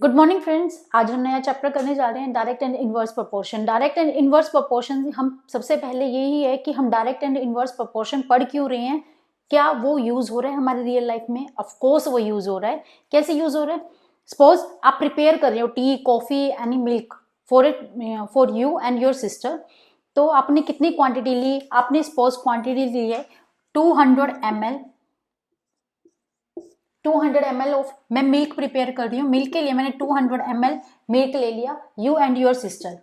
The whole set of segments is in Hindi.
Good morning friends. आज हम नया चैप्टर करने जा रहे हैं direct and inverse proportion. Direct and inverse proportion हम सबसे पहले यही है कि हम डायरेक्ट एंड इनवर्स प्रोपोर्शन पढ़ क्यों रहे हैं, क्या वो यूज हो रहा है हमारी रियल लाइफ में। ऑफ कोर्स वो यूज हो रहा है। कैसे यूज हो रहा है? सपोज आप प्रिपेयर कर रहे हो T, coffee, any milk for you and your sister. तो आपने कितनी क्वांटिटी ली? आपने सपोज क्वांटिटी ली है 200 ml। 200 ml ऑफ मैं मिल्क प्रिपेयर कर रही हूँ। मिल्क के लिए मैंने 200 ml मिल्क ले लिया। You and your sister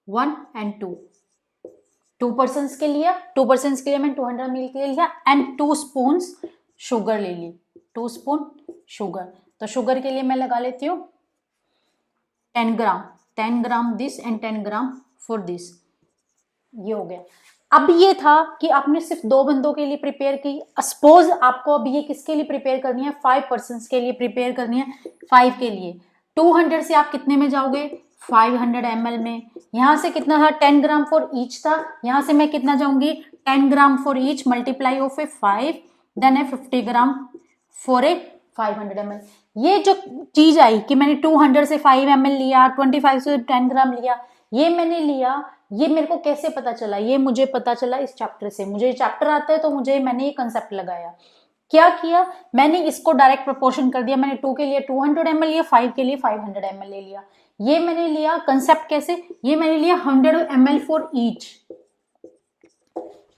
1 and 2, 2 person के लिए, 2 पर्सन के लिए मैंने 200 मिल्क ले लिया एंड 2 स्पून शुगर ले ली। 2 स्पून शुगर। तो शुगर के लिए मैं लगा लेती हूँ 10 gram. 10 gram this and 10 gram for this. ये हो गया। अब ये था कि आपने सिर्फ 2 बंदों के लिए प्रिपेयर की। सपोज आपको अब ये किसके लिए प्रिपेयर करनी है? 5 पर्सन के लिए प्रिपेयर करनी है। 5 के लिए 200 से आप कितने में जाओगे? 500 ml में। यहां से कितना था? 10 ग्राम फॉर ईच था। यहां से मैं कितना जाऊंगी? 10 gram for each multiply of a 5 then a 50 gram for a 500 ml। ये जो चीज आई कि मैंने 200 से 5 ml लिया, 25 से 10 ग्राम लिया, ये मैंने लिया। ये मेरे को कैसे पता चला? ये मुझे पता चला इस चैप्टर से। मुझे चैप्टर आता है तो मैंने ये कंसेप्ट लगाया। क्या किया? मैंने इसको डायरेक्ट प्रोपोर्शन कर दिया। मैंने 2 के लिए 200 ml लिया, 5 के लिए 500 ml ले लिया। ये मैंने लिया कंसेप्ट कैसे? ये मैंने लिया 100 ml for each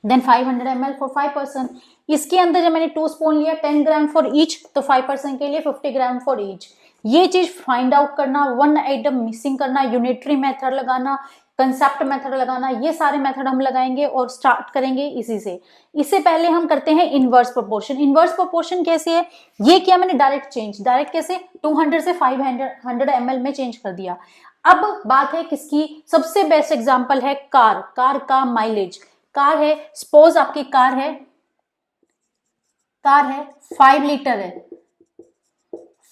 then 500 ml for 5 person. इसके अंदर जब मैंने 2 स्पून लिया 10 ग्राम फॉर ईच, तो 5 पर्सन के लिए 50 ग्राम फॉर ईच। ये चीज फाइंड आउट करना, वन आइटम मिसिंग करना, यूनिटरी मेथड लगाना, कंसेप्ट मेथड लगाना, ये सारे मेथड हम लगाएंगे और स्टार्ट करेंगे इसी से। इससे पहले हम करते हैं इनवर्स प्रोपोर्शन। इनवर्स प्रोपोर्शन कैसे है? ये किया मैंने डायरेक्ट चेंज। डायरेक्ट कैसे? 200 से 500 ml में चेंज कर दिया। अब बात है किसकी? सबसे बेस्ट एग्जांपल है कार। कार का माइलेज। कार है, सपोज आपकी कार है 5 लीटर है।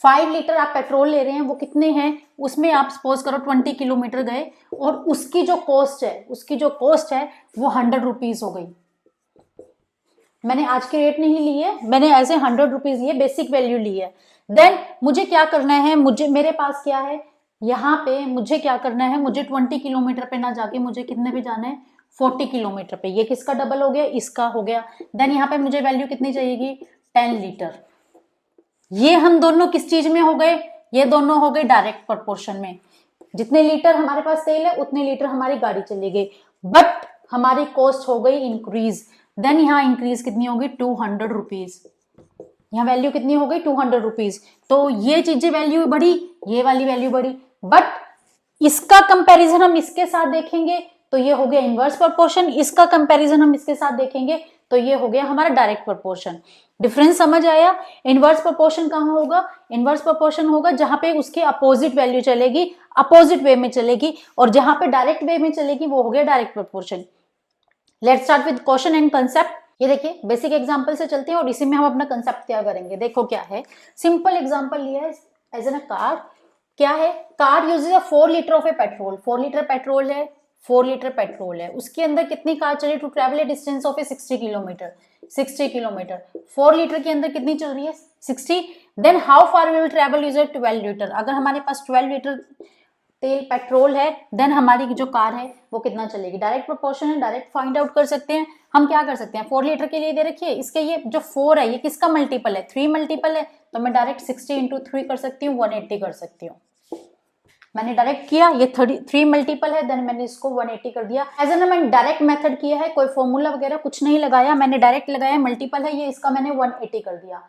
5 लीटर आप पेट्रोल ले रहे हैं, वो कितने हैं? उसमें आप सपोज करो 20 किलोमीटर गए और उसकी जो कॉस्ट है वो 100 रुपीज हो गई। मैंने आज के रेट नहीं ली है, मैंने ऐसे 100 रुपीज लिए, बेसिक वैल्यू ली है। देन मुझे क्या करना है? मेरे पास क्या है यहाँ पे? मुझे क्या करना है? मुझे 20 किलोमीटर पे ना जाके मुझे कितने पे जाना है? 40 किलोमीटर पे। ये किसका डबल हो गया? इसका हो गया। देन यहाँ पे मुझे वैल्यू कितनी चाहिएगी? 10 लीटर। ये हम दोनों किस चीज में हो गए? ये दोनों हो गए डायरेक्ट प्रोपोर्शन में। जितने लीटर हमारे पास तेल है उतने लीटर हमारी गाड़ी चलेगी, बट हमारी कॉस्ट हो गई इंक्रीज। देन यहाँ इंक्रीज कितनी होगी? 200 रुपीज। यहाँ वैल्यू कितनी हो गई? 200 रुपीज। तो ये चीजें वैल्यू बढ़ी, ये वाली वैल्यू बढ़ी, बट इसका कंपैरिजन हम इसके साथ देखेंगे तो ये हो गया इनवर्स प्रोपोर्शन। इसका कंपैरिजन हम इसके साथ देखेंगे तो ये हो गया हमारा डायरेक्ट प्रोपोर्शन। डिफरेंस समझ आया? इनवर्स प्रोपोर्शन कहाँ होगा? इनवर्स प्रोपोर्शन होगा जहां पे उसके अपोजिट वैल्यू चलेगी, अपोजिट वे में चलेगी, और जहां पे डायरेक्ट वे में चलेगी वो हो गया direct proportion. Let's start with question and concept. ये देखिए बेसिक एग्जांपल से चलते हैं और इसी में हम अपना कंसेप्ट तैयार करेंगे। देखो क्या है, सिंपल एग्जांपल लिया है एज एन अ कार। क्या है? Car uses a 4 litre of A petrol. 4 litre petrol है, 4 लीटर पेट्रोल है। उसके अंदर कितनी कार चली to travel a distance of a 60 kilometre. 60 kilometre 4 litre के अंदर कितनी चल रही है? 60। Then how far will travel user 12 litre. अगर हमारे पास 12 लीटर तेल पेट्रोल है, देन हमारी जो कार है वो कितना चलेगी? डायरेक्ट प्रोपोर्शन है, डायरेक्ट फाइंड आउट कर सकते हैं। हम क्या कर सकते हैं? 4 लीटर के लिए दे रखिए, इसके ये जो 4 है ये किसका मल्टीपल है? 3 मल्टीपल है, तो मैं डायरेक्ट 60 इंटू 3 कर सकती हूँ, 180 कर सकती हूँ। मैंने डायरेक्ट किया, ये 3 मल्टीपल है, देन मैंने इसको 180 कर दिया। एज एन मैंने डायरेक्ट मेथड किया है, कोई फॉर्मूला वगैरह कुछ नहीं लगाया, मैंने डायरेक्ट लगाया। मल्टीपल है ये, इसका मैंने 180 कर दिया।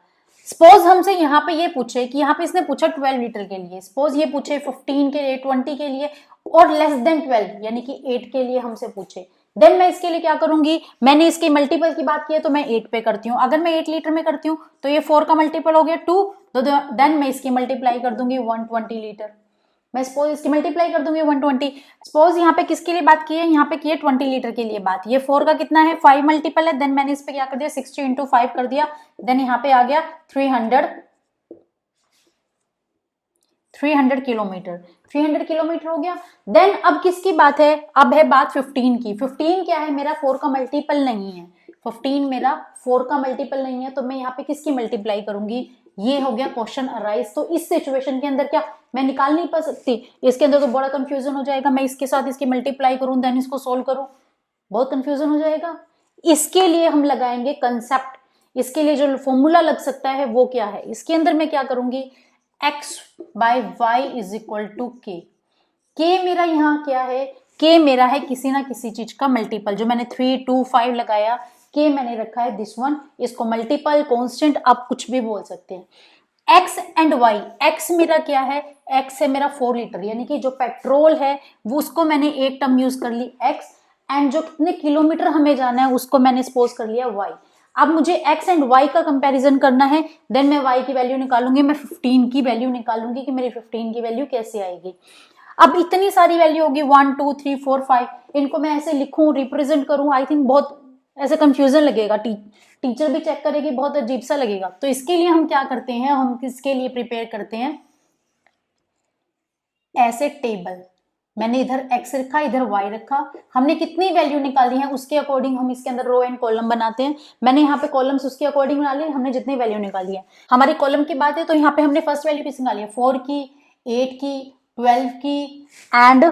सपोज हमसे यहाँ पे ये पूछे कि यहाँ पे इसने पूछा 12 लीटर के लिए, सपोज ये पूछे 15 के लिए, 20 के लिए और लेस देन 12 यानी कि 8 के लिए हमसे पूछे, देन मैं इसके लिए क्या करूंगी? मैंने इसके मल्टीपल की बात की है तो मैं 8 पे करती हूँ। अगर मैं 8 लीटर में करती हूँ तो ये 4 का मल्टीपल हो गया 2, तो देन मैं इसकी मल्टीप्लाई कर दूंगी 120 लीटर। मैं सपोज इसकी मल्टीप्लाई कर दूंगी 120। सपोज यहाँ पे किसके लिए बात की है? यहाँ पे की है 20 लीटर के लिए बात। ये 4 का कितना है? 5 मल्टीपल है, देन मैंने इस पे क्या कर दिया? 60 इंटू 5 कर दिया, देन यहाँ पे आ गया 300 किलोमीटर। 300 किलोमीटर हो गया। देन अब किसकी बात है? अब है बात 15 की। 15 क्या है? मेरा 4 का मल्टीपल नहीं है। 15 मेरा 4 का मल्टीपल नहीं है, तो मैं यहाँ पे किसकी मल्टीप्लाई करूंगी, ये हो गया क्वेश्चन अराइज। तो इस सिचुएशन के अंदर क्या मैं निकाल नहीं पा सकती, इसके अंदर तो बड़ा कंफ्यूजन हो जाएगा, मैं इसके साथ इसकी मल्टीप्लाई करूं देन इसको सोल्व करूं, बहुत कंफ्यूजन हो जाएगा। इसके लिए हम लगाएंगे कंसेप्ट, इसके लिए जो फॉर्मूला लग सकता है वो क्या है, इसके अंदर मैं क्या करूंगी, x by Y is equal to K. K मेरा यहाँ क्या है, के मेरा है किसी ना किसी चीज का मल्टीपल, जो मैंने 3 2 5 लगाया, के मैंने रखा है दिस वन, इसको मल्टीपल कांस्टेंट आप कुछ भी बोल सकते हैं। x एंड y, x मेरा क्या है, x है मेरा 4 लीटर, यानी कि जो पेट्रोल है वो उसको मैंने एक टर्म यूज कर ली x, एंड जो कितने किलोमीटर हमें जाना है उसको मैंने सपोज कर लिया y। अब मुझे x एंड y का कंपैरिजन करना है, देन मैं y की वैल्यू निकालूंगी, मैं 15 की वैल्यू निकालूंगी कि मेरी 15 की वैल्यू कैसे आएगी। अब इतनी सारी वैल्यू होगी 1 2 3 4 5, इनको मैं ऐसे लिखूं रिप्रेजेंट करूं, आई थिंक बहुत ऐसे कंफ्यूजन लगेगा, टीचर भी चेक करेगी, बहुत अजीब सा लगेगा। तो इसके लिए हम क्या करते हैं, हम किसके लिए प्रिपेयर करते हैं, ऐसे टेबल, मैंने इधर x रखा इधर y रखा, हमने कितनी वैल्यू निकाली है उसके अकॉर्डिंग हम इसके अंदर रो एंड कॉलम बनाते हैं। मैंने यहाँ पे कॉलम्स उसके अकॉर्डिंग बना लिए, हमने जितनी वैल्यू निकाली है। हमारी कॉलम की बात है तो यहाँ पे हमने फर्स्ट वैल्यू किसकी निकाली है, 4 की, 8 की, 12 की एंड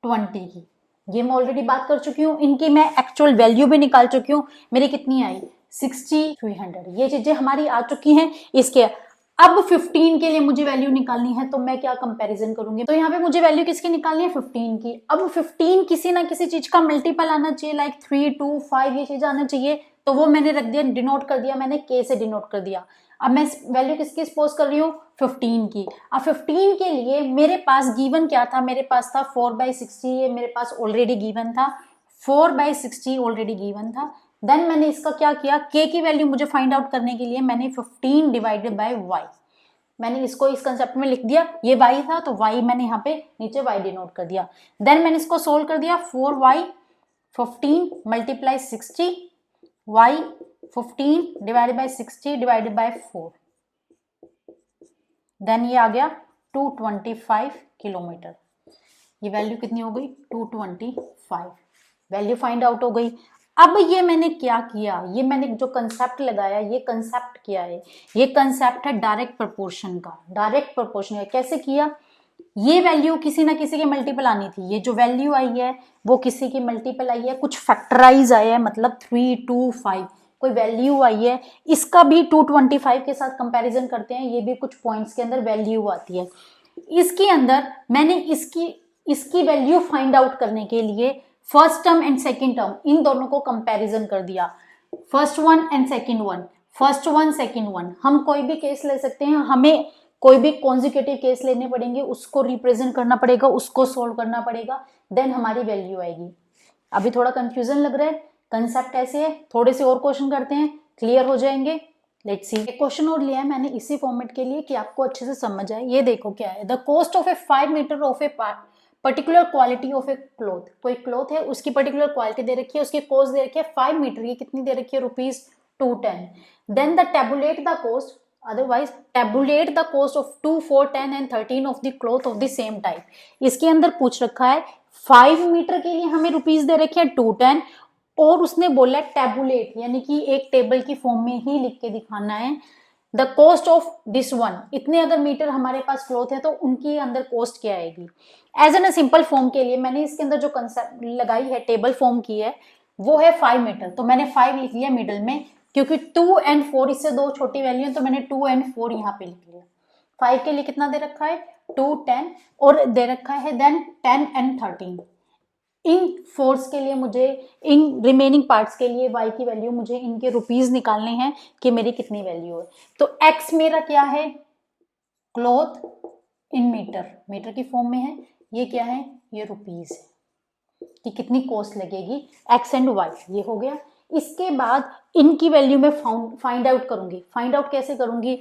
20 की, ये मैं ऑलरेडी बात कर चुकी हूँ, इनकी मैं एक्चुअल वैल्यू भी निकाल चुकी हूँ, मेरी कितनी आई 60 300, ये चीजें हमारी आ चुकी हैं। इसके अब 15 के लिए मुझे वैल्यू निकालनी है, तो मैं क्या कंपैरिजन करूंगी, तो यहाँ पे मुझे वैल्यू किसकी निकालनी है 15 की। अब 15 किसी ना किसी चीज का मल्टीपल आना चाहिए, लाइक 3 2 5 ये चीज आना चाहिए, तो वो मैंने रख दिया, डिनोट कर दिया मैंने, के से डिनोट कर दिया। अब मैं वैल्यू किसकी सपोज कर रही हूँ 15 की। अब 15 के लिए मेरे पास गिवन क्या था, मेरे पास था 4/60, ये मेरे पास ऑलरेडी गिवन था, 4/60 ऑलरेडी गिवन था। देन मैंने इसका क्या किया, के की वैल्यू मुझे फाइंड आउट करने के लिए मैंने 15 डिवाइडेड बाय वाई, मैंने इसको इस कंसेप्ट में लिख दिया, ये y था तो y मैंने यहाँ पे नीचे y डिनोट कर दिया। देन मैंने इसको सोल्व कर दिया, 4y 15 multiply 60, y 15 divided by 60 divided by 4, then ये आ गया 225 किलोमीटर, ये वैल्यू कितनी हो गई 225, वैल्यू फाइंड आउट हो गई। अब ये मैंने क्या किया, ये मैंने जो कंसेप्ट लगाया, ये कंसेप्ट क्या है, ये कंसेप्ट है डायरेक्ट प्रोपोर्शन का। डायरेक्ट प्रोपोर्शन है, कैसे किया, ये वैल्यू किसी ना किसी के मल्टीपल आनी थी, ये जो वैल्यू आई है वो किसी की मल्टीपल आई है, कुछ फैक्टराइज आया है, मतलब 3 2 5 कोई वैल्यू आई है, इसका भी 225 के साथ कंपैरिजन करते हैं, ये भी कुछ पॉइंट्स के अंदर वैल्यू आती है। इसके अंदर मैंने इसकी वैल्यू फाइंड आउट करने के लिए first term and second term in दोनों को कंपैरिजन कर दिया, first one and second one, first one second one, हम कोई भी केस ले सकते हैं, हमें कोई भी कॉन्जिक्यूटिव केस लेने पड़ेंगे, उसको रिप्रेजेंट करना पड़ेगा, उसको सोल्व करना पड़ेगा, देन हमारी वैल्यू आएगी। अभी थोड़ा कंफ्यूजन लग रहा है, कंसेप्ट ऐसे है, थोड़े से और क्वेश्चन करते हैं, क्लियर हो जाएंगे। लेट्स सी, एक क्वेश्चन और लिया है मैंने इसी फॉर्मेट के लिए कि आपको अच्छे से समझ आए। ये देखो क्या है, the cost of a 5 metre of a particular quality of a cloth, कोई क्लॉथ है उसकी पर्टिकुलर क्वालिटी दे रखी है, उसकी कॉस्ट दे रखी है 5 मीटर की, कितनी दे रखी है ₹210, then the tabulate the cost, otherwise tabulate the cost of 2 4 10 and 13 of the cloth of the same type। इसके अंदर पूछ रखा है 5 मीटर के लिए हमें रुपीस दे रखे हैं 210, और उसने बोला टेबुलेट यानी कि एक टेबल की फॉर्म में ही लिख के दिखाना है, the cost of this one, इतने अगर मीटर हमारे पास क्लॉथ है तो उनकी अंदर कॉस्ट क्या आएगी। एज एन सिंपल फॉर्म के लिए मैंने इसके अंदर जो कंसेप्ट लगाई है, टेबल फॉर्म की है, वो है 5 मीटर, तो मैंने 5 लिख लिया मिडल में, क्योंकि 2 एंड 4 इससे दो छोटी वैल्यू है, तो मैंने 2 एंड 4 यहाँ पे लिख लिया। 5 के लिए कितना दे रखा है 2 10, और दे रखा है देन 10 एंड 13। इन फोर्स के लिए मुझे, इन रिमेनिंग पार्ट्स के लिए y की वैल्यू मुझे इनके रुपीस निकालने हैं कि मेरी कितनी वैल्यू है। तो x मेरा क्या है, क्लॉथ इन मीटर, मीटर की फॉर्म में है, ये क्या है, ये रुपीस है कि कितनी कॉस्ट लगेगी x एंड y, ये हो गया। इसके बाद इनकी वैल्यू मैं फाइंड आउट करूंगी। फाइंड आउट कैसे करूंगी,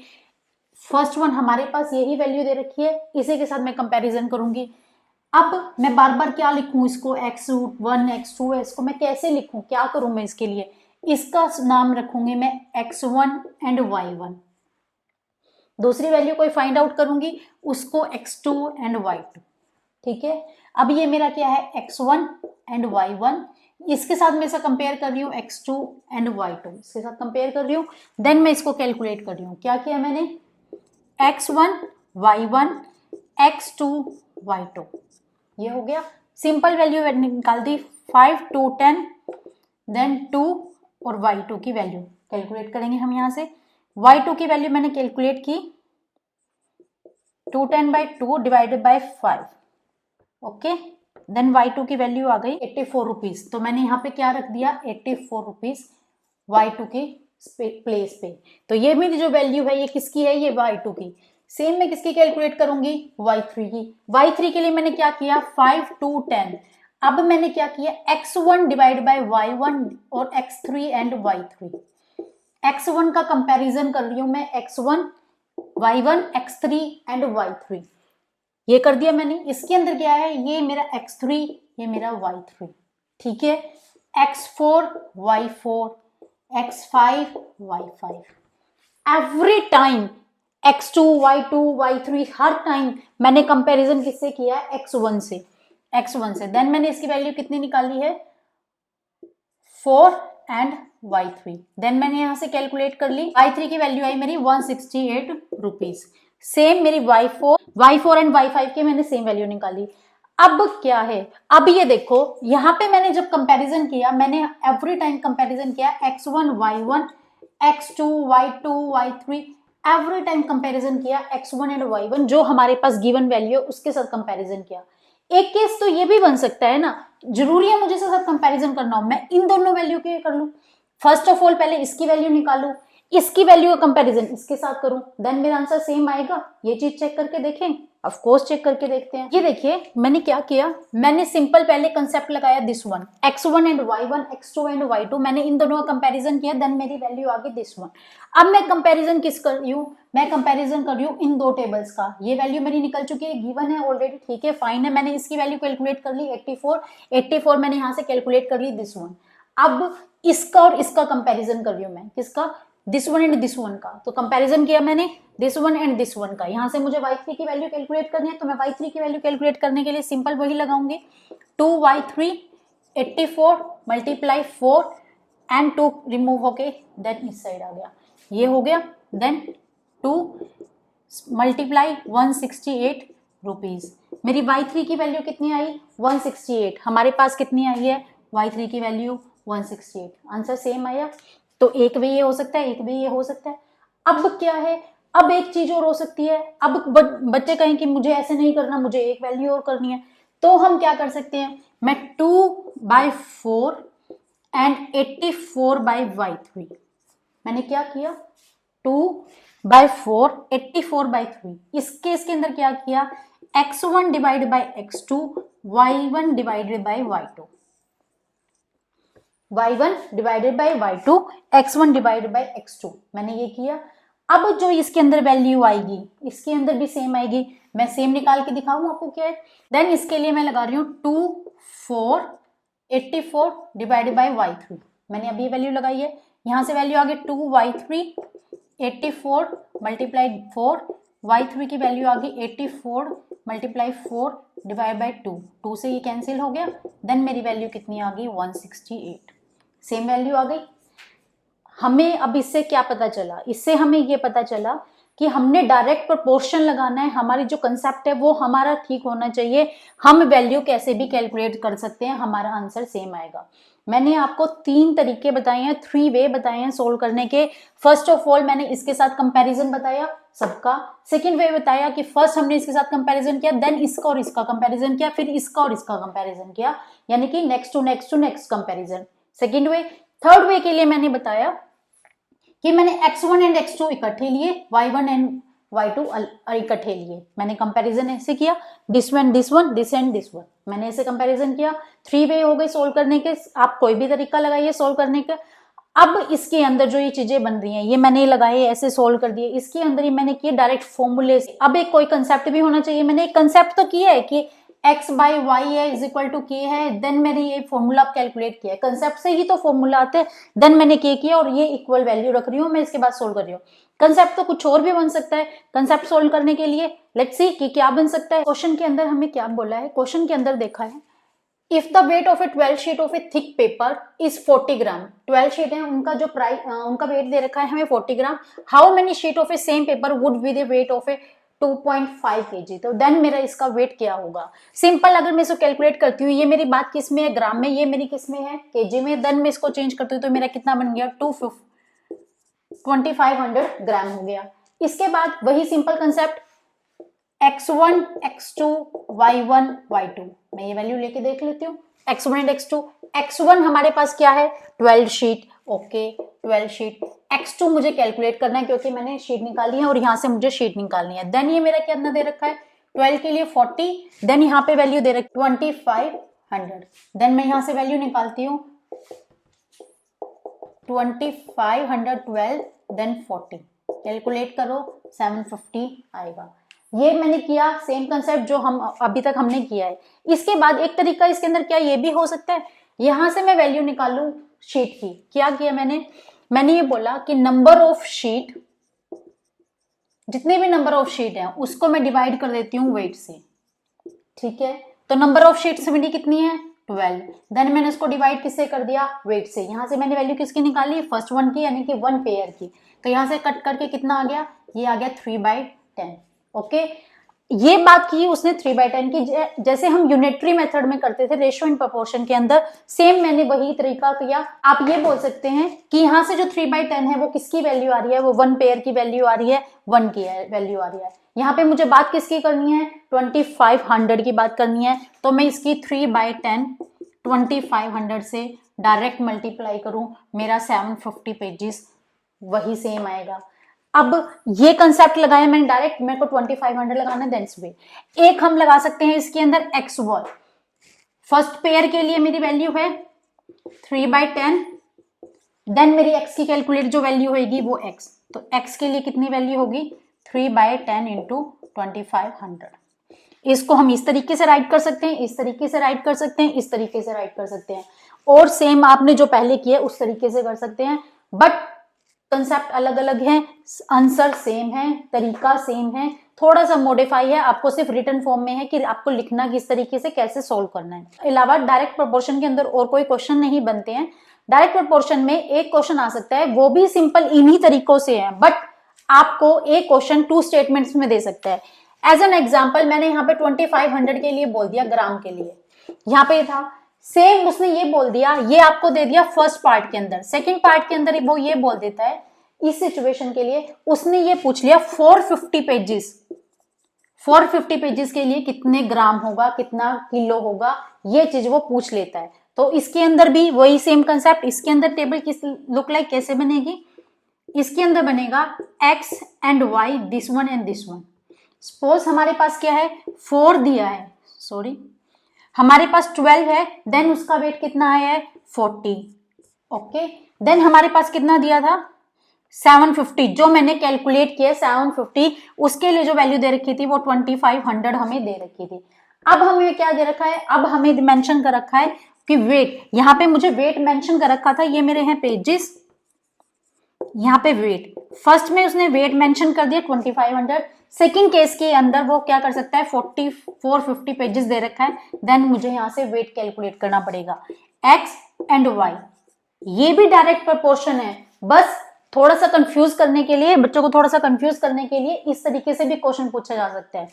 फर्स्ट वन हमारे पास यही वैल्यू दे रखी है, इसी के साथ मैं कंपैरिजन करूंगी। अब मैं बार बार क्या लिखूं इसको, x1 x2 इसको मैं कैसे लिखूं, क्या करूं मैं इसके लिए, इसका नाम रखूंगी मैं x1 एंड y1। दूसरी वैल्यू कोई फाइंड आउट करूंगी उसको x2 एंड y2, ठीक है। अब ये मेरा क्या है x1 एंड y1, इसके साथ मैं इसे कंपेयर कर रही हूँ x2 एंड y2, इसके साथ कंपेयर कर रही हूँ, देन मैं इसको कैलकुलेट कर रही हूँ। क्या किया मैंने, x1 y1 x2 y2, ये हो गया। सिंपल वैल्यू निकाल दी, 5 2 10 देन 2 और y2 की वैल्यू कैलकुलेट करेंगे हम यहाँ से। y2 की वैल्यू मैंने कैलकुलेट की 210/2 divided by 5, okay. Then y2 की वैल्यू आ गई 84 रुपीज, तो मैंने यहाँ पे क्या रख दिया 84 रुपीज y2 की प्लेस पे। तो ये मेरी जो वैल्यू है ये किसकी है, ये y2 की। सेम मैं किसकी कैलकुलेट करूंगी, y3 की। y3 के लिए मैंने क्या किया 5 2 10, अब मैंने क्या किया x1 डिवाइड बाय y1 और x3 एंड y3, x1 का कंपैरिजन कर रही हूं मैं, x1 y1 x3 and y3, ये कर दिया मैंने। इसके अंदर क्या है, ये मेरा x3 ये मेरा y3, ठीक है। x4 y4 x5 y5, every time x2 y2 y3 हर टाइम मैंने कंपैरिजन किससे किया है, x1 से। देन मैंने इसकी वैल्यू कितनी निकाली है 4 एंड y3, देन मैंने यहां से कैलकुलेट कर ली, y3 की वैल्यू आई मेरी 168 रुपीज। सेम मेरी y4 एंड y5 के मैंने सेम वैल्यू निकाली। अब क्या है, अब ये देखो यहाँ पे मैंने जब कंपैरिजन किया, मैंने एवरी टाइम कंपैरिजन किया x1 y1 x2 y2 y3, every time comparison किया x1 एंड y1 जो हमारे पास गिवन वैल्यू है उसके साथ कंपैरिजन किया। एक केस तो ये भी बन सकता है ना, जरूरी है मुझे इसके साथ कंपैरिजन करना हो, मैं इन दोनों वैल्यू के कर लूं। फर्स्ट ऑफ ऑल पहले इसकी वैल्यू निकालू, इसकी वैल्यू का कंपैरिजन इसके साथ करूं, देन मेरा आंसर सेम आएगा। ये चीज चेक करके देखें, ऑफ कोर्स चेक करके देखते हैं। ये देखिए मैंने क्या किया, मैंने सिंपल पहले कंसेप्ट लगाया this one, x1 and y1 x2 and y2, मैंने इन दोनों का कंपैरिजन किया, देन मेरी वैल्यू आ गई दिस वन। अब मैं कंपैरिजन किस कर रही हूँ, मैं कंपैरिजन कर रही हूँ इन दो टेबल्स का। ये वैल्यू मेरी निकल चुकी है, गिवन है ऑलरेडी, ठीक है फाइन है। मैंने इसकी वैल्यू कैलकुलेट कर ली 84 मैंने यहाँ से कैलकुलेट कर ली दिस वन। अब इसका और इसका कंपैरिजन कर रही हूँ मैं, किसका, this one and this one का। तो कंपैरिजन किया मैंने this one and this one का। यहाँ से मुझे y3 की वैल्यू कैलकुलेट करनी है, तो मैं y3 की वैल्यू कैलकुलेट करने के लिए सिंपल वही लगाऊंगी, 2y3 84 मल्टीप्लाई 4 एंड 2 रिमूव होके देन इस साइड आ गया, ये हो गया। Then 2 multiply 168 rupees. मेरी y3 की वैल्यू कितनी आई 168, हमारे पास कितनी आई है y3 की वैल्यू 168, आंसर सेम आया। तो एक भी ये हो सकता है, एक भी ये हो सकता है। अब क्या है, अब एक चीज और हो सकती है, अब बच्चे कहें कि मुझे ऐसे नहीं करना, मुझे एक वैल्यू और करनी है, तो हम क्या कर सकते हैं, मैं 2/4 एंड 84/y3, मैंने क्या किया 2/4 84/3, इसके अंदर क्या किया x1 divide by x2 y1 divided by y2, y1 divided by y2 x1 divided by x2, मैंने ये किया। अब जो इसके अंदर वैल्यू आएगी इसके अंदर भी सेम आएगी, मैं सेम निकाल के दिखाऊं आपको क्या है। देन इसके लिए मैं लगा रही हूँ 2 4 84 डिवाइडेड बाई y3, मैंने अभी वैल्यू लगाई है, यहाँ से वैल्यू आ गई 2y3 84 मल्टीप्लाई 4, y3 की वैल्यू आ गई 84 मल्टीप्लाई 4 डिवाइड बाई 2 से ये कैंसिल हो गया। देन मेरी वैल्यू कितनी आ गई 168, सेम वैल्यू आ गई। हमें अब इससे क्या पता चला, इससे हमें ये पता चला कि हमने डायरेक्ट प्रोपोर्शन लगाना है, हमारी जो कंसेप्ट है वो हमारा ठीक होना चाहिए, हम वैल्यू कैसे भी कैलकुलेट कर सकते हैं, हमारा आंसर सेम आएगा। मैंने आपको 3 तरीके बताए हैं, 3 वे बताए हैं सोल्व करने के। फर्स्ट ऑफ ऑल मैंने इसके साथ कंपैरिजन बताया सबका, सेकंड वे बताया कि फर्स्ट हमने इसके साथ कंपैरिजन किया, देन इसका और इसका कंपैरिजन किया, फिर इसका और इसका कंपैरिजन किया, यानी कि next to next comparison, second way. Third way के लिए मैंने बताया कि मैंने x1 एंड x2 इकट्ठे लिए, y1 एंड y2 इकट्ठे लिए, मैंने कंपैरिजन ऐसे किया, this one this one this and this one, मैंने ऐसे कंपैरिजन किया। 3 वे हो गए सोल्व करने के, आप कोई भी तरीका लगाइए सोल्व करने का। अब इसके अंदर जो ये चीजें बन रही हैं ये मैंने लगाए ऐसे सोल्व कर दिए, इसके अंदर ही मैंने किए डायरेक्ट फॉर्मूले से। अब एक कोई कंसेप्ट भी होना चाहिए, मैंने एक कंसेप्ट तो किया है कि x बाई वाई है इज इक्वल टू के है, देन मैंने ये फॉर्मूला कैलकुलेट किया है, कंसेप्ट से ही तो फॉर्मूला आते हैं, देन मैंने के किया और ये इक्वल वैल्यू रख रही हूँ मैं, इसके बाद सोल्व कर रही हूँ। कंसेप्ट तो कुछ और भी बन सकता है, कंसेप्ट सोल्व करने के लिए लेट्स सी कि क्या बन सकता है। क्वेश्चन के अंदर हमें क्या बोला है, क्वेश्चन के अंदर देखा है if the weight of A 12 sheet of A thick paper is 40 gram, 12 sheet है, उनका जो प्राइस उनका वेट दे रखा है हमें 40 gram, how many sheet of a same paper would be the weight of a 2.5 kg, तो देन मेरा इसका वेट क्या होगा। सिंपल, अगर मैं इसको कैलकुलेट करती हूँ, ये मेरी बात किस में है, ग्राम में, ये मेरी किस में है, केजी में, देन मैं इसको चेंज करती हूँ तो मेरा कितना बन गया 2500 ग्राम हो गया। इसके बाद वही simple concept x1 x2 y1 y2, मैं ये वैल्यू लेके देख लेती हूँ x1 एंड x2। x1 हमारे पास क्या है 12 शीट, ओके 12 शीट। x2 मुझे कैलकुलेट करना है क्योंकि मैंने शीट निकाली है और यहाँ से मुझे शीट निकालनी है। देन ये मेरा कितना दे रखा है 12 के लिए 40, देन यहाँ पे वैल्यू दे रखी 2500, देन मैं यहाँ से वैल्यू निकालती हूँ 2512 देन 40, कैलकुलेट करो 750 आएगा। ये मैंने किया सेम कंसेप्ट जो हम अभी तक हमने किया है। इसके बाद एक तरीका इसके अंदर क्या ये भी हो सकता है, यहां से मैं वैल्यू निकालू शीट की। क्या किया मैंने ये बोला कि नंबर ऑफ शीट, जितने भी नंबर ऑफ शीट है उसको मैं डिवाइड कर देती हूँ वेट से, ठीक है। तो नंबर ऑफ शीट्स मेरी कितनी है 12, देन मैंने इसको डिवाइड किससे कर दिया वेट से। यहां से मैंने वैल्यू किसकी निकाली फर्स्ट वन की, यानी कि 1 पेयर की, तो यहां से कट करके कितना आ गया, ये आ गया 3/10, ओके। ये बात की उसने 3/10 की, जैसे हम यूनिटरी मेथड में करते थे रेशियो एंड प्रोपोर्शन के अंदर, सेम मैंने वही तरीका किया। आप ये बोल सकते हैं कि यहाँ से जो 3/10 है वो किसकी वैल्यू आ रही है, वो 1 पेयर की वैल्यू आ रही है, 1 की वैल्यू आ रही है। यहाँ पे मुझे बात किसकी करनी है 2500 की बात करनी है, तो मैं इसकी 3/10 2500 से डायरेक्ट मल्टीप्लाई करूं, मेरा 750 पेजेस वही सेम आएगा। अब ये कंसेप्ट लगाया मैंने डायरेक्ट, मेरे को 2500 लगाना है, देन वे एक हम लगा सकते हैं इसके अंदर x1, फर्स्ट पेयर के लिए मेरी वैल्यू है 3/10, देन मेरी x की कैलकुलेट जो वैल्यू होगी वो x, तो x के लिए कितनी वैल्यू होगी 3/10 इंटू 2500। इसको हम इस तरीके से राइट कर सकते हैं, इस तरीके से राइट कर सकते हैं, इस तरीके से राइट कर सकते हैं, और सेम आपने जो पहले किया उस तरीके से कर सकते हैं, बट कंसेप्ट अलग अलग है, आंसर सेम है, तरीका सेम है, थोड़ा सा मॉडिफाई है, आपको सिर्फ रिटन फॉर्म में है कि आपको लिखना किस तरीके से कैसे सोल्व करना है। अलावा डायरेक्ट प्रोपोर्शन के अंदर और कोई क्वेश्चन नहीं बनते हैं। डायरेक्ट प्रोपोर्शन में एक क्वेश्चन आ सकता है, वो भी सिंपल इन्हीं तरीकों से है, बट आपको एक क्वेश्चन 2 स्टेटमेंट्स में दे सकता है। एज एन एग्जाम्पल मैंने यहाँ पे 2500 के लिए बोल दिया ग्राम के लिए, यहाँ पे था सेम उसने ये बोल दिया, ये आपको दे दिया फर्स्ट पार्ट के अंदर, सेकंड पार्ट के अंदर वो ये बोल देता है इस सिचुएशन के लिए उसने ये पूछ लिया 450 पेजेस, 450 पेजेस के लिए कितने ग्राम होगा, कितना किलो होगा, ये चीज वो पूछ लेता है। तो इसके अंदर भी वही सेम कंसेप्ट, इसके अंदर टेबल किस लुक लाइक कैसे बनेगी, इसके अंदर बनेगा x and y, this one and this one. Suppose हमारे पास क्या है 4 दिया है, सॉरी हमारे पास 12 है, देन उसका वेट कितना आया है 40, ओके। देन हमारे पास कितना दिया था 750, जो मैंने कैलकुलेट किया 750, उसके लिए जो वैल्यू दे रखी थी वो 2500 हमें दे रखी थी। अब हमें क्या दे रखा है, अब हमें मेंशन कर रखा है कि वेट, यहाँ पे मुझे वेट मेंशन कर रखा था, ये मेरे हैं पेजेस, यहाँ पे वेट, फर्स्ट में उसने वेट मेंशन कर दिया 2500, सेकंड केस के अंदर वो क्या कर सकता है 450 पेजेस दे रखा है, देन मुझे यहाँ से वेट कैलकुलेट करना पड़ेगा x एंड y। ये भी डायरेक्ट प्रोपोर्शन है, बस थोड़ा सा कंफ्यूज करने के लिए, बच्चों को थोड़ा सा कंफ्यूज करने के लिए इस तरीके से भी क्वेश्चन पूछा जा सकता है।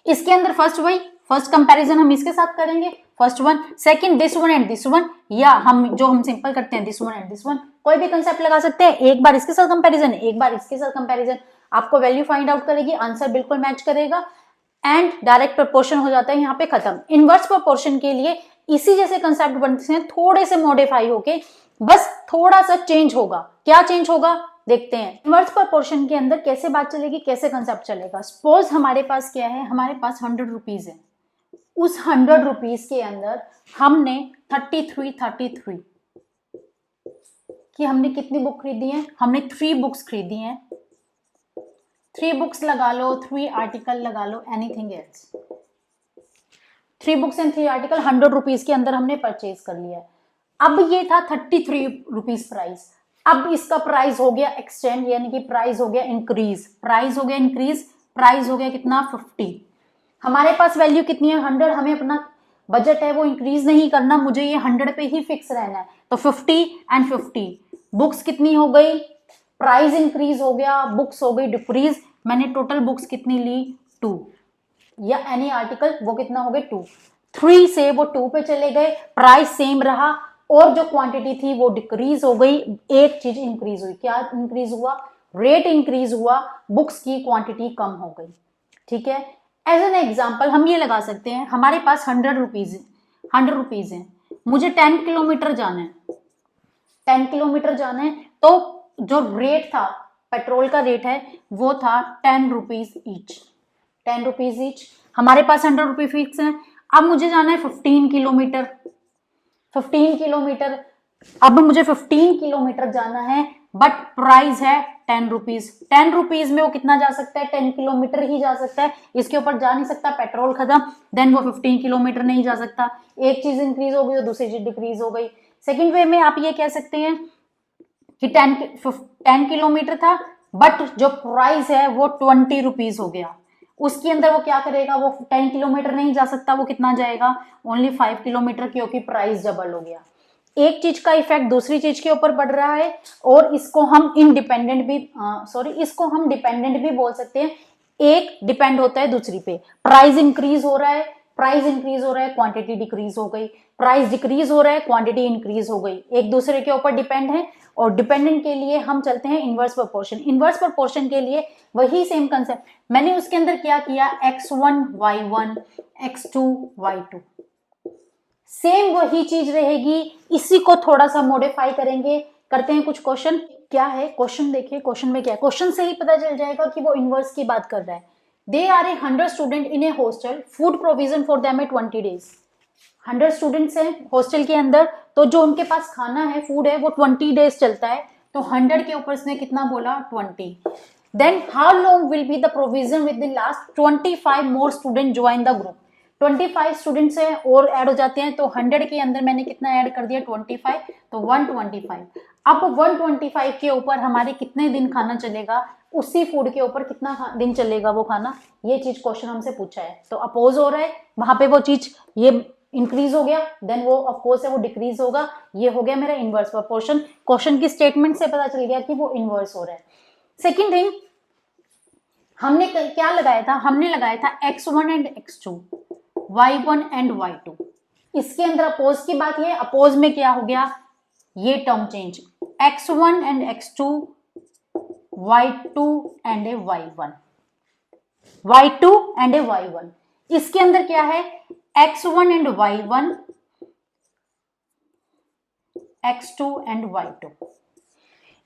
इसके अंदर फर्स्ट वही फर्स्ट कंपैरिजन हम इसके साथ करेंगे, first one, second this one and this one, या हम सिंपल करते हैं this one and this one, कोई भी कंसेप्ट लगा सकते हैं। एक बार इसके साथ कंपैरिजन, एक बार इसके साथ कंपैरिजन, आपको वैल्यू फाइंड आउट करेगी, आंसर बिल्कुल मैच करेगा, एंड डायरेक्ट प्रोपोर्शन हो जाता है यहाँ पे खत्म। इनवर्स प्रोपोर्शन के लिए इसी जैसे कंसेप्ट बनते हैं, थोड़े से मॉडिफाई होके, बस थोड़ा सा चेंज होगा। क्या चेंज होगा देखते हैं। इनवर्स प्रोपोर्शन के अंदर कैसे बात चलेगी, कैसे कंसेप्ट चलेगा। सपोज हमारे पास क्या है, हमारे पास 100 रुपीज है, उस 100 रुपीज के अंदर हमने 33 कि हमने कितनी बुक खरीदी है, हमने 3 बुक्स खरीदी हैं, 3 बुक्स लगा लो, 3 आर्टिकल लगा लो, anything else, 3 books and 3 article 100 rupees के अंदर हमने परचेज कर लिया है। अब ये था 33 रुपीज प्राइस, अब इसका प्राइस हो गया एक्सचेंज, यानी कि प्राइस हो गया इंक्रीज, प्राइस हो गया इंक्रीज, प्राइस हो गया कितना 50। हमारे पास वैल्यू कितनी है 100, हमें अपना बजट है वो इंक्रीज नहीं करना, मुझे ये 100 पे ही फिक्स रहना है। तो 50 एंड 50, बुक्स कितनी हो गई, प्राइस इंक्रीज हो गया, बुक्स हो गई डिक्रीज, मैंने टोटल बुक्स कितनी ली 2, या एनी आर्टिकल वो कितना हो गए 2, 3 से वो 2 पे चले गए, प्राइस सेम रहा और जो क्वांटिटी थी वो डिक्रीज हो गई, एक चीज इंक्रीज हुई, क्या इंक्रीज हुआ, रेट इंक्रीज हुआ, बुक्स की क्वांटिटी कम हो गई। ठीक है, एज एन एग्जाम्पल हम ये लगा सकते हैं, हमारे पास 100 रुपीज है, मुझे 10 किलोमीटर जाना है, 10 किलोमीटर जाना है, तो जो रेट था पेट्रोल का रेट है वो था 10 रुपीज ईच, 10 रुपीज ईच, हमारे पास 100 रुपीज फिक्स है। अब मुझे जाना है 15 किलोमीटर, 15 किलोमीटर, अब मुझे 15 किलोमीटर जाना है, बट प्राइस है 10 रुपीज, 10 रुपीज में वो कितना जा सकता है, 10 किलोमीटर ही जा सकता है, इसके ऊपर जा नहीं सकता, पेट्रोल खत्म, देन वो 15 किलोमीटर नहीं जा सकता, एक चीज इंक्रीज हो गई तो दूसरी चीज डिक्रीज हो गई। सेकेंड वे में आप ये कह सकते हैं कि 10 किलोमीटर था, बट जो प्राइस है वो 20 रुपीज हो गया, उसके अंदर वो क्या करेगा, वो 10 किलोमीटर नहीं जा सकता, वो कितना जाएगा, ओनली 5 किलोमीटर, क्योंकि प्राइस डबल हो गया। एक चीज का इफेक्ट दूसरी चीज के ऊपर पड़ रहा है, और इसको हम इंडिपेंडेंट भी इसको हम डिपेंडेंट भी बोल सकते हैं, एक डिपेंड होता है दूसरी पे, प्राइस इंक्रीज हो रहा है, प्राइस इंक्रीज हो रहा है, क्वांटिटी डिक्रीज हो गई, प्राइस डिक्रीज हो रहा है, क्वांटिटी इंक्रीज हो गई, एक दूसरे के ऊपर डिपेंड है। और डिपेंडेंट के लिए हम चलते हैं इनवर्स प्रोपोर्शन, इनवर्स प्रोपोर्शन के लिए वही सेम कंसेप्ट, मैंने उसके अंदर क्या किया, x1 y1 x2 y2, same वही चीज रहेगी, इसी को थोड़ा सा मॉडिफाई करेंगे। करते हैं कुछ क्वेश्चन, क्या है क्वेश्चन, देखिए क्वेश्चन में क्या है, क्वेश्चन से ही पता चल जाएगा कि वो इनवर्स की बात कर रहा है। They are 100 student in a hostel, food provision for them है 20 डेज, 100 स्टूडेंट्स हैं हॉस्टल के अंदर, तो जो उनके पास खाना है, फूड है, वो 20 डेज चलता है, तो 100 के ऊपर इसने कितना बोला 20, then how long will be the provision with the last 25 more student join the group, 25 students हैं और ऐड हो जाते हैं, तो 100 के अंदर मैंने कितना ऐड कर दिया 25, तो 125, अब 125 के ऊपर हमारे कितने दिन खाना चलेगा, उसी फूड के ऊपर कितना दिन चलेगा वो खाना, ये चीज क्वेश्चन हमसे पूछा है, तो अपोज हो रहा है, वहां पे वो चीज ये इंक्रीज हो गया, देन वो ऑफ कोर्स है वो डिक्रीज होगा, ये हो गया मेरा इनवर्स प्रोपोर्शन, क्वेश्चन की स्टेटमेंट से पता चल गया कि वो इनवर्स हो रहा है। सेकेंड थिंग, हमने क्या लगाया था, हमने लगाया था x1 and x2, y1 and y2, इसके अंदर अपोज की बात, ये अपोज में क्या हो गया, ये term change, x1 and x2 y2 and y1, y2 and y1, इसके अंदर क्या है x1 and y1, x2 and y2,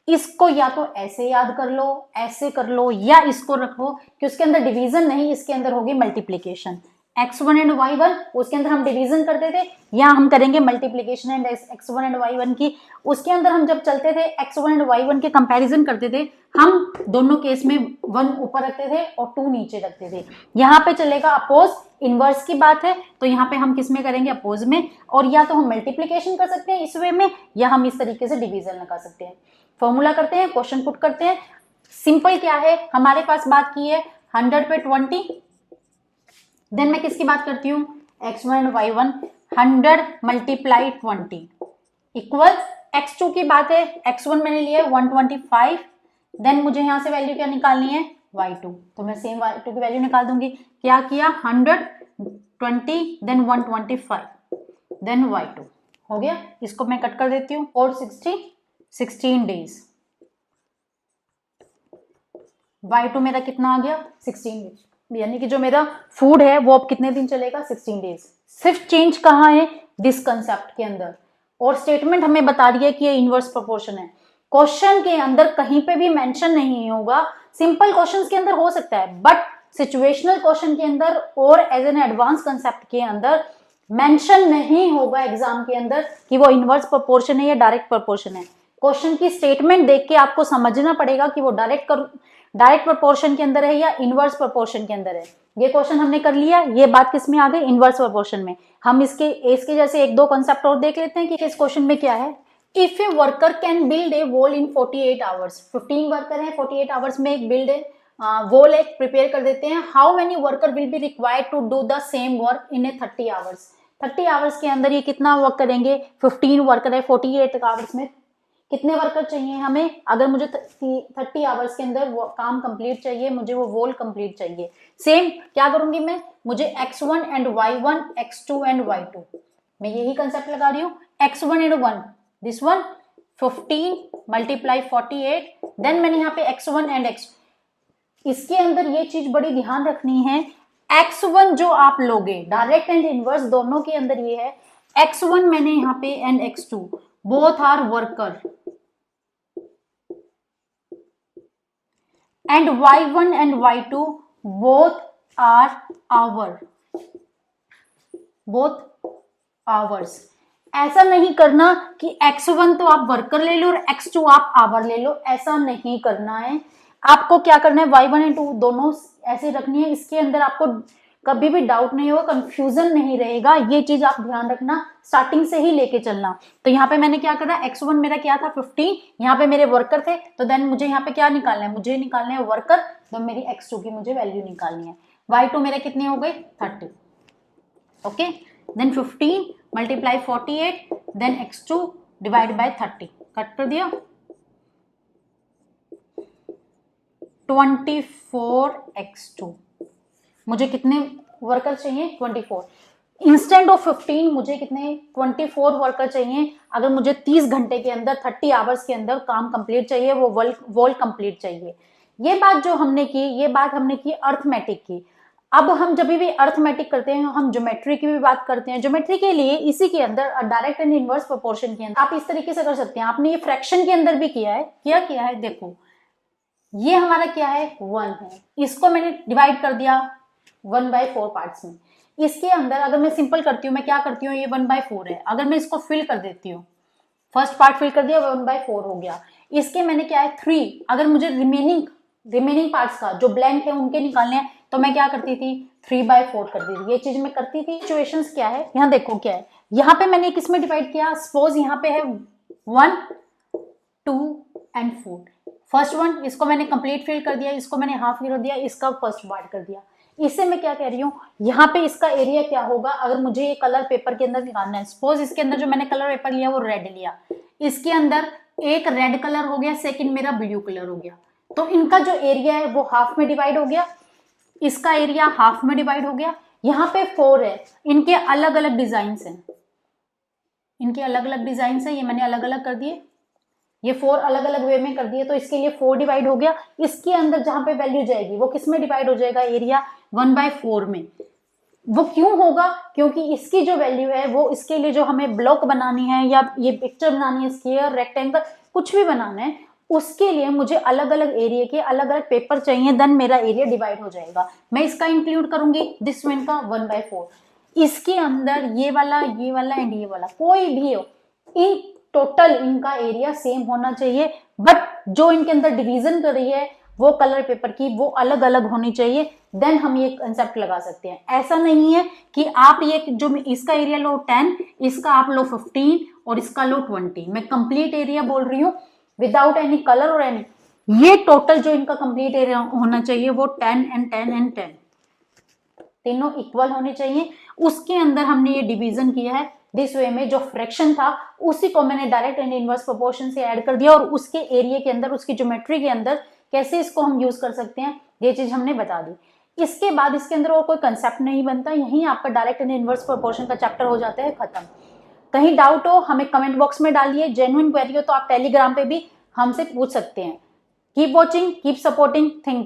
इसको या तो ऐसे याद कर लो, ऐसे कर लो, या इसको रखो कि उसके अंदर डिवीजन नहीं, इसके अंदर होगी मल्टीप्लीकेशन, x1 एंड y1, उसके अंदर हम डिवीजन करते थे, यहाँ हम करेंगे multiplication and x1 and y1 की, उसके अंदर हम जब चलते थे x1 एंड y1 के कंपैरिजन करते थे, हम दोनों केस में 1 ऊपर रखते थे और 2 नीचे रखते थे, यहाँ पे चलेगा अपोज, इनवर्स की बात है तो यहाँ पे हम किस में करेंगे, अपोज में, और या तो हम मल्टीप्लीकेशन कर सकते हैं इस वे में, या हम इस तरीके से डिवीजन लगा सकते हैं। फॉर्मूला करते हैं, क्वेश्चन पुट करते हैं, सिंपल क्या है, हमारे पास बात की है 100 पे 20, देन मैं किसकी बात करती हूँ, x1 and y1, 100 multiply 20 equal, x2 की बात है, x1 मैंने लिया 125, देन मुझे यहां से वैल्यू क्या निकालनी है, y2, तो मैं सेम y2 की वैल्यू निकाल दूंगी, क्या किया 120 देन 125 देन y2 हो गया, इसको मैं कट कर देती हूँ, और 16 डेज, y2 मेरा कितना आ गया 16 डेज, यानी कि जो मेरा फूड है वो अब कितने दिन चलेगा 16 डेज। सिर्फ चेंज कहाँ है, दिस कंसेप्ट के अंदर, और स्टेटमेंट हमें बता रही है कि ये इनवर्स प्रोपोर्शन है, क्वेश्चन के अंदर कहीं पे भी मेंशन नहीं होगा, सिंपल क्वेश्चंस के अंदर हो सकता है, बट सिचुएशनल क्वेश्चन के अंदर और एज एन एडवांस कंसेप्ट के अंदर मेंशन नहीं होगा एग्जाम के अंदर कि वो इनवर्स प्रोपोर्शन है या डायरेक्ट प्रोपोर्शन है। क्वेश्चन की स्टेटमेंट देख के आपको समझना पड़ेगा कि वो डायरेक्ट प्रोपोर्शन के अंदर है या इनवर्स प्रोपोर्शन के अंदर है। ये क्वेश्चन हमने कर लिया, ये बात किस में आ गई, इनवर्स प्रोपोर्शन में। हम इसके जैसे एक दो कंसेप्ट और देख लेते हैं कि इस क्वेश्चन में क्या है। If a worker can build a wall in 48 hours, 15 worker है, 48 आवर्स में एक बिल्ड है वॉल एक प्रिपेयर कर देते हैं, how many worker will be required to do the same work in a 30 hours, 30 hours के अंदर ये कितना वर्क करेंगे, 15 वर्कर है, 48 आवर्स में कितने वर्कर चाहिए हमें, अगर मुझे 30 आवर्स के अंदर वो काम कंप्लीट चाहिए, मुझे वो वॉल कंप्लीट चाहिए। सेम क्या करूंगी मैं, मुझे x1 and y1, x2 and y2, मैं यही कंसेप्ट लगा रही हूँ, x1 and 1, this one 15 multiply 48, then मैंने यहाँ पे x1 एंड x, इसके अंदर ये चीज बड़ी ध्यान रखनी है, x1 जो आप लोगे डायरेक्ट एंड इनवर्स दोनों के अंदर ये है, x1 मैंने यहाँ पे and x2 both are worker and y1 and y2 both are hour, both hours. ऐसा नहीं करना कि x1 तो आप वर्कर ले लो और x2 आप आवर ले लो, ऐसा नहीं करना है। आपको क्या करना है, y1 एंड 2 दोनों ऐसे रखनी है, इसके अंदर आपको कभी भी डाउट नहीं होगा, कंफ्यूजन नहीं रहेगा, ये चीज आप ध्यान रखना, स्टार्टिंग से ही लेके चलना। तो यहाँ पे मैंने क्या करा, x1 मेरा क्या था 15, यहाँ पे मेरे वर्कर थे, तो देन मुझे यहाँ पे क्या निकालना है, मुझे निकालना है वर्कर, तो मेरी x2 की मुझे वैल्यू निकालनी है। y2 मेरे कितने हो गए 30, okay, then 15 multiply 48, then x2 divide by 30, cut कर दिया, 24x2, मुझे कितने वर्कर चाहिए 24, इंस्टेंट ऑफ 15 मुझे कितने 24 वर्कर चाहिए। अगर मुझे 30 घंटे के अंदर 30 आवर्स के अंदर काम कंप्लीट चाहिए, वो वॉल कंप्लीट चाहिए। ये बात जो हमने की, ये बात हमने की अर्थमेटिक की। अब हम जब भी अर्थमेटिक करते हैं, हम ज्योमेट्री की भी बात करते हैं। ज्योमेट्री के लिए इसी के अंदर डायरेक्ट एंड इनवर्स प्रोपोर्शन के अंदर आप इस तरीके से कर सकते हैं। आपने ये फ्रैक्शन के अंदर भी किया है, क्या किया है, देखो ये हमारा क्या है 1 है, इसको मैंने डिवाइड कर दिया 1/4 पार्ट्स में। इसके अंदर अगर मैं सिंपल करती हूँ, मैं क्या करती हूँ, ये 1/4 है, अगर मैं इसको फिल कर देती हूँ, फर्स्ट पार्ट फिल कर दिया 1/4 हो गया। इसके मैंने क्या है 3, अगर मुझे रिमेनिंग पार्ट्स का जो ब्लैंक है उनके निकालने हैं, तो मैं क्या करती थी 3/4 कर दी थी। ये चीज मैं करती थी। सिचुएशंस क्या है, यहाँ देखो क्या है, यहाँ पे मैंने किस में डिवाइड किया, सपोज यहाँ पे है 1, 2 एंड 4, फर्स्ट वन, इसको मैंने कंप्लीट फिल कर दिया, इसको मैंने हाफ फिल कर दिया, इसका फर्स्ट पार्ट कर दिया। इससे मैं क्या कह रही हूँ, यहाँ पे इसका एरिया क्या होगा, अगर मुझे ये कलर पेपर के अंदर निकालना है, सपोज इसके अंदर जो मैंने कलर पेपर लिया वो रेड लिया, इसके अंदर एक रेड कलर हो गया, सेकंड मेरा ब्लू कलर हो गया, तो इनका जो एरिया है वो हाफ में डिवाइड हो गया, इसका एरिया हाफ में डिवाइड हो गया। यहाँ पे 4 है, इनके अलग अलग डिजाइन है, इनके अलग अलग डिजाइन है, ये मैंने अलग अलग कर दिए, ये 4 अलग अलग वे में कर दिए, तो इसके लिए 4 डिवाइड हो गया। इसके अंदर जहां पे वैल्यू जाएगी वो किस में डिवाइड हो जाएगा, एरिया 1/4 में। वो क्यों होगा, क्योंकि इसकी जो वैल्यू है वो इसके लिए जो हमें ब्लॉक बनानी है या ये पिक्चर बनानी है, स्क्वायर रेक्टेंगल कुछ भी बनाना है, उसके लिए मुझे अलग अलग एरिया के अलग अलग पेपर चाहिए, देन मेरा एरिया डिवाइड हो जाएगा। मैं इसका इंक्लूड करूंगी दिस वन का 1/4, इसके अंदर ये वाला एंड ये वाला कोई भी हो, इन टोटल इनका एरिया सेम होना चाहिए, बट जो इनके अंदर डिवीजन कर रही है वो कलर पेपर की वो अलग अलग होनी चाहिए, देन हम ये कंसेप्ट लगा सकते हैं। ऐसा नहीं है कि आप ये जो इसका एरिया लो 10, इसका आप लो 15 और इसका लो 20, मैं कंप्लीट एरिया बोल रही हूँ विदाउट एनी कलर और एनी, ये टोटल जो इनका कंप्लीट एरिया होना चाहिए वो 10 एंड 10 एंड 10 तीनों इक्वल होने चाहिए। उसके अंदर हमने ये डिवीजन किया है दिस वे में, जो फ्रैक्शन था उसी को मैंने डायरेक्ट एंड इनवर्स प्रोपोर्शन से ऐड कर दिया, और उसके एरिया के अंदर उसकी ज्योमेट्री के अंदर कैसे इसको हम यूज कर सकते हैं ये चीज हमने बता दी। इसके बाद इसके अंदर और कोई कंसेप्ट नहीं बनता, यहीं आपका डायरेक्ट एंड इनवर्स प्रोपोर्शन का चैप्टर हो जाता है खत्म। कहीं डाउट हो हमें कमेंट बॉक्स में डालिए, जेन्युइन क्वेरी हो तो आप टेलीग्राम पे भी हमसे पूछ सकते हैं। Keep watching, keep supporting, thank you.